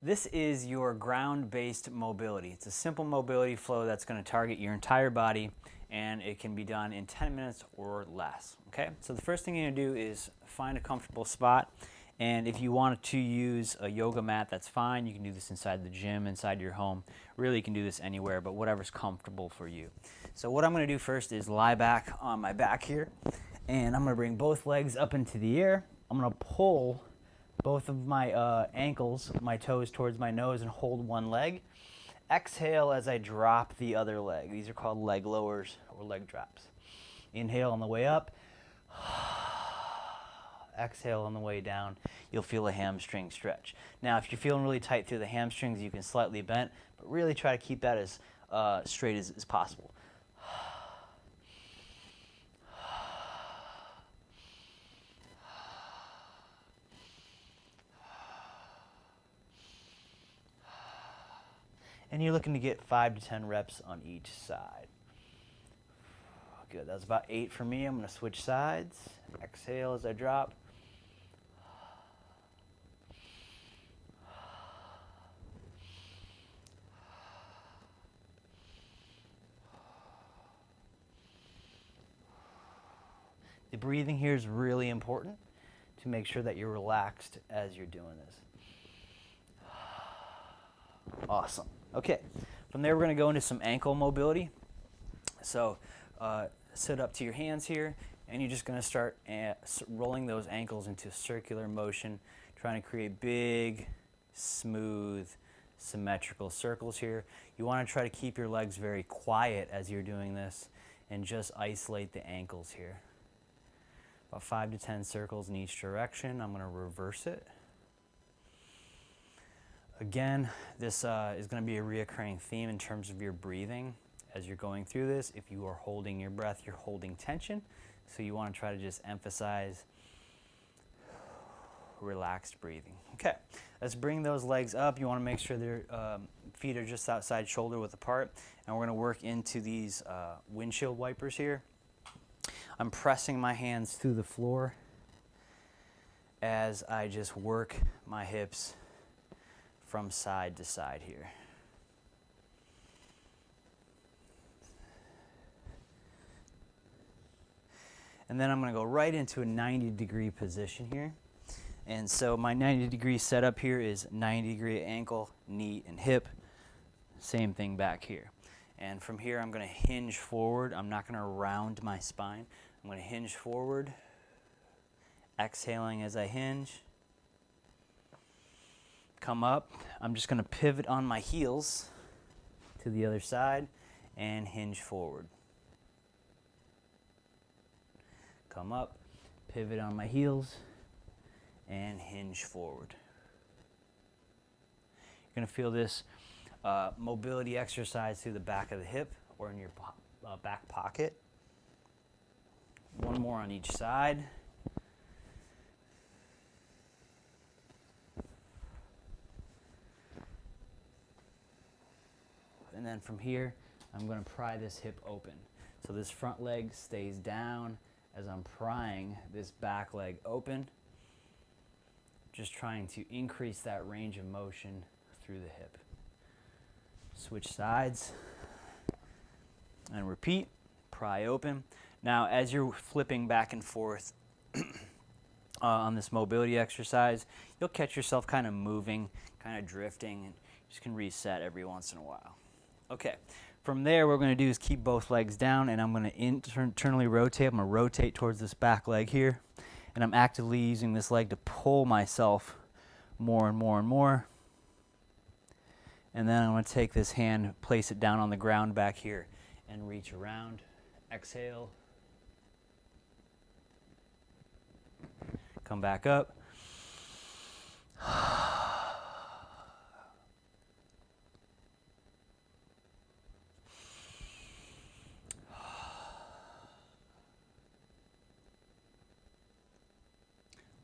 This is your ground-based mobility. It's a simple mobility flow that's going to target your entire body, and it can be done in 10 minutes or less. Okay, so the first thing you're going to do is find a comfortable spot, and if you want to use a yoga mat, that's fine. You can do this inside the gym, inside your home. Really, you can do this anywhere, but whatever's comfortable for you. So what I'm going to do first is lie back on my back here, and I'm going to bring both legs up into the air. I'm going to pull both of my ankles, my toes towards my nose, and hold one leg. Exhale as I drop the other leg. These are called leg lowers or leg drops. Inhale on the way up. Exhale on the way down. You'll feel a hamstring stretch. Now, if you're feeling really tight through the hamstrings, you can slightly bend, but really try to keep that as straight as possible. And you're looking to get 5 to 10 reps on each side. Good, that's about 8 for me. I'm going to switch sides. Exhale as I drop. The breathing here is really important to make sure that you're relaxed as you're doing this. Awesome. Okay, from there we're going to go into some ankle mobility. So sit up to your hands here, and you're just going to start rolling those ankles into circular motion, trying to create big, smooth, symmetrical circles here. You want to try to keep your legs very quiet as you're doing this and just isolate the ankles here. About 5 to 10 circles in each direction. I'm going to reverse it. Again, this is going to be a reoccurring theme in terms of your breathing as you're going through this. If you are holding your breath, you're holding tension. So you want to try to just emphasize relaxed breathing. Okay, let's bring those legs up. You want to make sure their feet are just outside shoulder width apart. And we're going to work into these windshield wipers here. I'm pressing my hands through the floor as I just work my hips from side to side here. And then I'm going to go right into a 90-degree position here. And so my 90-degree setup here is 90-degree ankle, knee, and hip. Same thing back here. And from here I'm going to hinge forward. I'm not going to round my spine. I'm going to hinge forward, exhaling as I hinge. Come up. I'm just going to pivot on my heels to the other side and hinge forward. Come up, pivot on my heels, and hinge forward. You're going to feel this mobility exercise through the back of the hip or in your back pocket. One more on each side. And then from here, I'm going to pry this hip open. So this front leg stays down as I'm prying this back leg open. Just trying to increase that range of motion through the hip. Switch sides and repeat. Pry open. Now, as you're flipping back and forth on this mobility exercise, you'll catch yourself kind of moving, kind of drifting, and you just can reset every once in a while. Okay, from there what we're going to do is keep both legs down, and I'm going to internally rotate. I'm going to rotate towards this back leg here, and I'm actively using this leg to pull myself more and more and more. And then I'm going to take this hand, place it down on the ground back here, and reach around. Exhale. Come back up.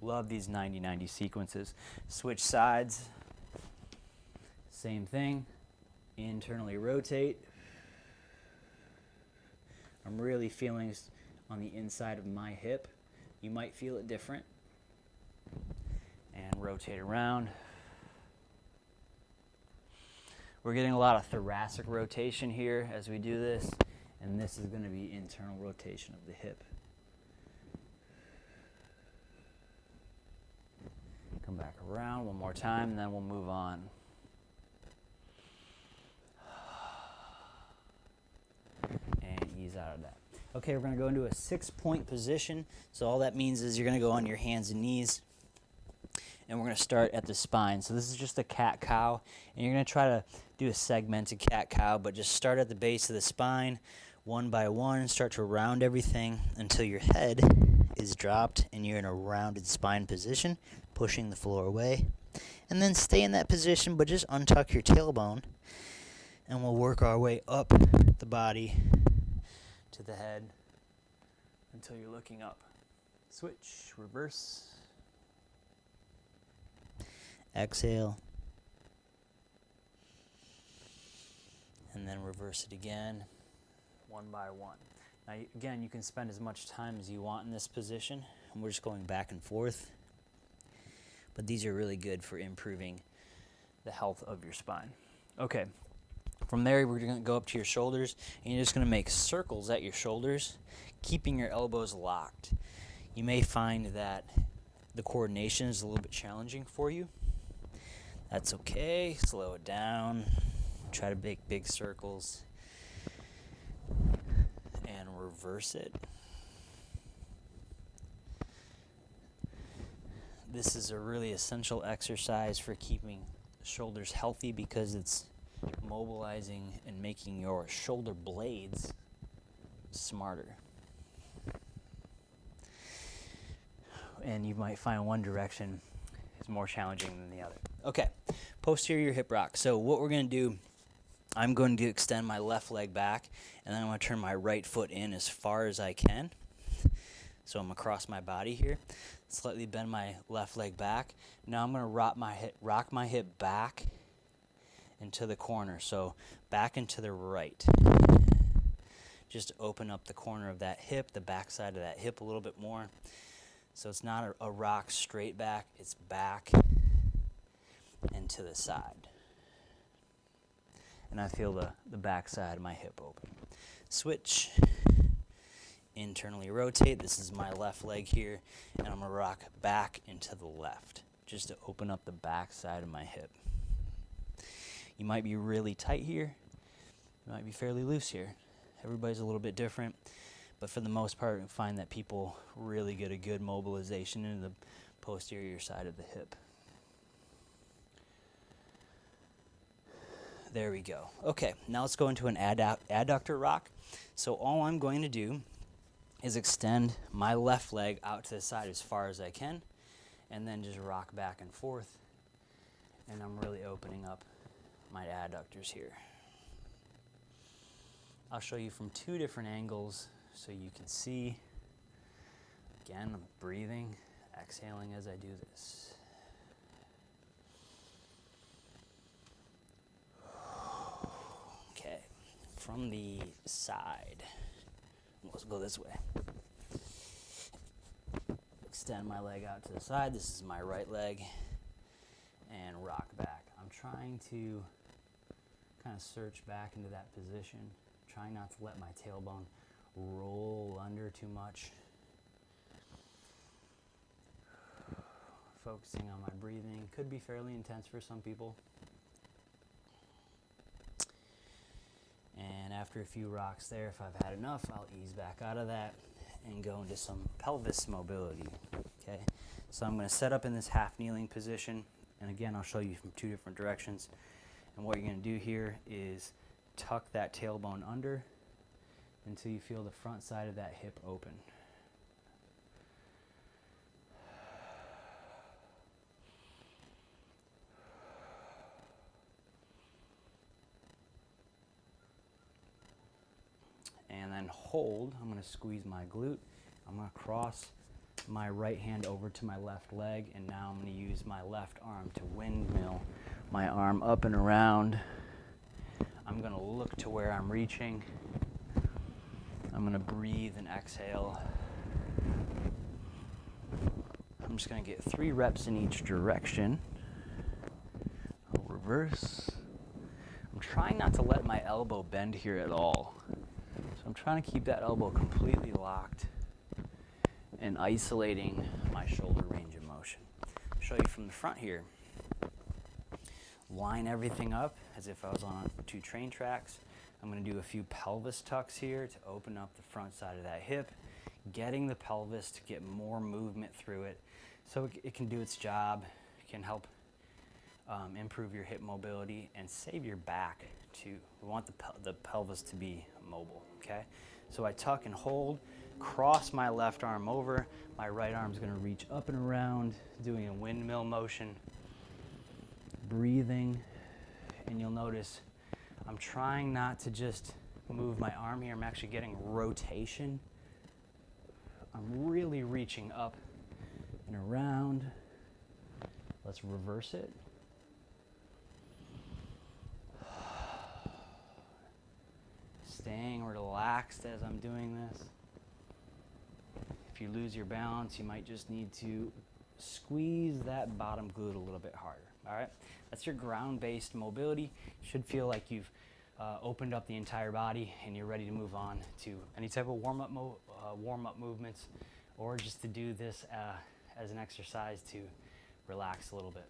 Love these 90-90 sequences. Switch sides. Same thing. Internally rotate. I'm really feeling this on the inside of my hip. You might feel it different. And rotate around. We're getting a lot of thoracic rotation here as we do this, and this is going to be internal rotation of the hip. Come back around one more time, and then we'll move on. And ease out of that. Okay, we're going to go into a 6-point position. So all that means is you're going to go on your hands and knees, and we're going to start at the spine. So this is just a cat-cow, and you're going to try to do a segmented cat-cow, but just start at the base of the spine, one by one, start to round everything until your head is dropped and you're in a rounded spine position, pushing the floor away. And then stay in that position, but just untuck your tailbone, and we'll work our way up the body to the head until you're looking up. Switch, reverse. Exhale. And then reverse it again, one by one. Now, again, you can spend as much time as you want in this position, and we're just going back and forth. But these are really good for improving the health of your spine. Okay, from there, we're going to go up to your shoulders, and you're just going to make circles at your shoulders, keeping your elbows locked. You may find that the coordination is a little bit challenging for you. That's okay. Slow it down. Try to make big circles and reverse it. This is a really essential exercise for keeping shoulders healthy because it's mobilizing and making your shoulder blades smarter. And you might find one direction is more challenging than the other. Okay, posterior hip rock. So what we're going to do, I'm going to extend my left leg back, and then I'm going to turn my right foot in as far as I can. So I'm across my body here. Slightly bend my left leg back. Now I'm going to rock my hip back into the corner. So back and to the right. Just open up the corner of that hip, the back side of that hip a little bit more. So it's not a rock straight back, it's back and to the side. And I feel the back side of my hip open. Switch. Internally rotate. This is my left leg here, and I'm going to rock back into the left just to open up the back side of my hip. You might be really tight here. You might be fairly loose here. Everybody's a little bit different, but for the most part, I find that people really get a good mobilization into the posterior side of the hip. There we go. Okay, now let's go into an adductor rock. So all I'm going to do is extend my left leg out to the side as far as I can, and then just rock back and forth. And I'm really opening up my adductors here. I'll show you from two different angles so you can see. Again, I'm breathing, exhaling as I do this. Okay, from the side. Let's go this way. Extend my leg out to the side. This is my right leg. And rock back. I'm trying to kind of search back into that position. Trying not to let my tailbone roll under too much. Focusing on my breathing. Could be fairly intense for some people. And after a few rocks there, if I've had enough, I'll ease back out of that and go into some pelvis mobility. Okay, so I'm going to set up in this half kneeling position, and again, I'll show you from two different directions. And what you're going to do here is tuck that tailbone under until you feel the front side of that hip open. And then hold. I'm going to squeeze my glute. I'm going to cross my right hand over to my left leg, and now I'm going to use my left arm to windmill my arm up and around. I'm going to look to where I'm reaching. I'm going to breathe and exhale. I'm just going to get 3 reps in each direction. I'll reverse, I'm trying not to let my elbow bend here at all. So I'm trying to keep that elbow completely locked and isolating my shoulder range of motion. I'll show you from the front here. Line everything up as if I was on 2 train tracks. I'm going to do a few pelvis tucks here to open up the front side of that hip, getting the pelvis to get more movement through it so it can do its job. It can help improve your hip mobility and save your back too. We want the pelvis to be mobile, okay? So I tuck and hold, cross my left arm over, my right arm's going to reach up and around, doing a windmill motion, breathing, and you'll notice I'm trying not to just move my arm here. I'm actually getting rotation. I'm really reaching up and around. Let's reverse it. Staying relaxed as I'm doing this. If you lose your balance, you might just need to squeeze that bottom glute a little bit harder. All right, that's your ground-based mobility. Should feel like you've opened up the entire body and you're ready to move on to any type of warm-up movements, or just to do this as an exercise to relax a little bit.